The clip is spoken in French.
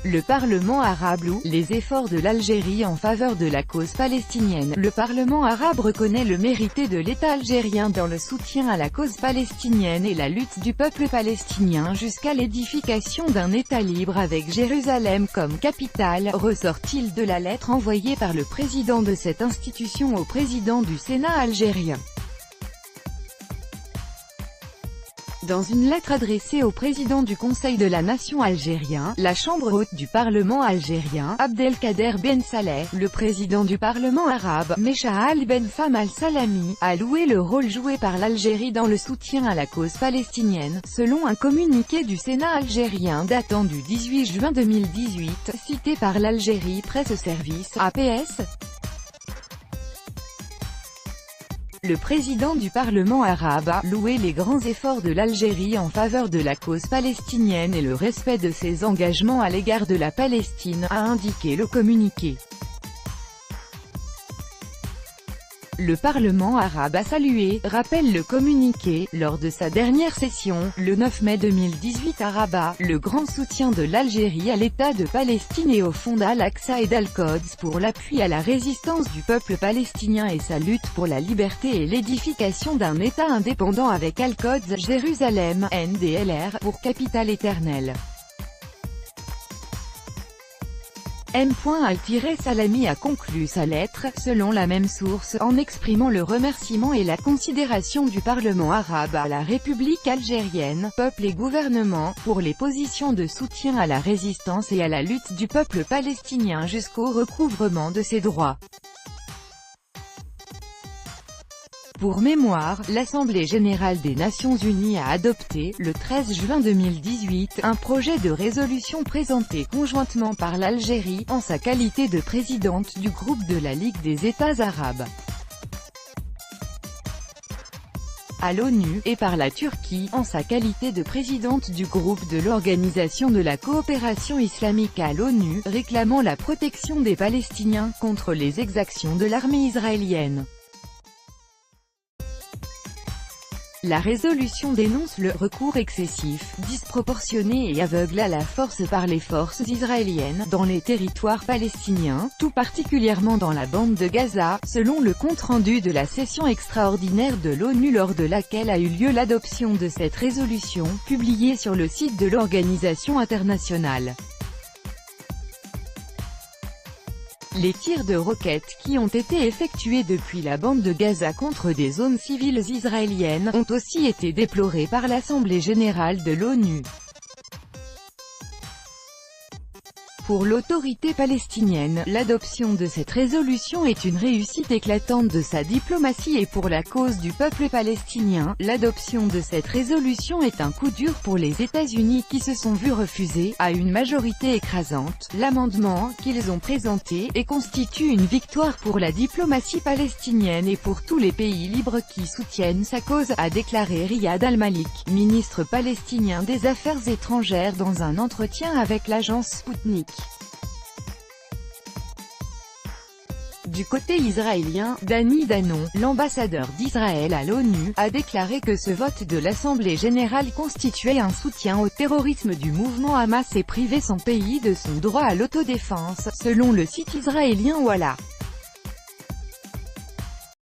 Le Parlement arabe loue les efforts de l'Algérie en faveur de la cause palestinienne. Le Parlement arabe reconnaît le mérite de l'État algérien dans le soutien à la cause palestinienne et la lutte du peuple palestinien jusqu'à l'édification d'un État libre avec Jérusalem comme capitale, ressort-il de la lettre envoyée par le président de cette institution au président du Sénat algérien. Dans une lettre adressée au président du Conseil de la Nation algérien, la Chambre haute du Parlement algérien, Abdelkader Ben Saleh, le président du Parlement arabe, Mesha'al Ben Fam al-Salami, a loué le rôle joué par l'Algérie dans le soutien à la cause palestinienne, selon un communiqué du Sénat algérien datant du 18 juin 2018, cité par l'Algérie Presse Service, APS. Le président du Parlement arabe a loué les grands efforts de l'Algérie en faveur de la cause palestinienne et le respect de ses engagements à l'égard de la Palestine, a indiqué le communiqué. Le Parlement arabe a salué, rappelle le communiqué, lors de sa dernière session, le 9 mai 2018 à Rabat, le grand soutien de l'Algérie à l'État de Palestine et au Fonds d'Al-Aqsa et d'Al-Quds pour l'appui à la résistance du peuple palestinien et sa lutte pour la liberté et l'édification d'un État indépendant avec Al-Quds, Jérusalem, NDLR, pour capitale éternelle. M. Al-Salami a conclu sa lettre, selon la même source, en exprimant le remerciement et la considération du Parlement arabe à la République algérienne, peuple et gouvernement, pour les positions de soutien à la résistance et à la lutte du peuple palestinien jusqu'au recouvrement de ses droits. Pour mémoire, l'Assemblée générale des Nations unies a adopté, le 13 juin 2018, un projet de résolution présenté conjointement par l'Algérie, en sa qualité de présidente du groupe de la Ligue des États arabes à l'ONU, et par la Turquie, en sa qualité de présidente du groupe de l'Organisation de la coopération islamique à l'ONU, réclamant la protection des Palestiniens contre les exactions de l'armée israélienne. La résolution dénonce le recours excessif, disproportionné et aveugle à la force par les forces israéliennes dans les territoires palestiniens, tout particulièrement dans la bande de Gaza, selon le compte-rendu de la session extraordinaire de l'ONU lors de laquelle a eu lieu l'adoption de cette résolution, publiée sur le site de l'organisation internationale. Les tirs de roquettes qui ont été effectués depuis la bande de Gaza contre des zones civiles israéliennes ont aussi été déplorés par l'Assemblée générale de l'ONU. Pour l'autorité palestinienne, l'adoption de cette résolution est une réussite éclatante de sa diplomatie et pour la cause du peuple palestinien, l'adoption de cette résolution est un coup dur pour les États-Unis qui se sont vus refuser, à une majorité écrasante, l'amendement qu'ils ont présenté, et constitue une victoire pour la diplomatie palestinienne et pour tous les pays libres qui soutiennent sa cause, a déclaré Riyad Al-Malik, ministre palestinien des Affaires étrangères dans un entretien avec l'agence Sputnik. Du côté israélien, Dani Danon, l'ambassadeur d'Israël à l'ONU, a déclaré que ce vote de l'Assemblée générale constituait un soutien au terrorisme du mouvement Hamas et privait son pays de son droit à l'autodéfense, selon le site israélien Walla.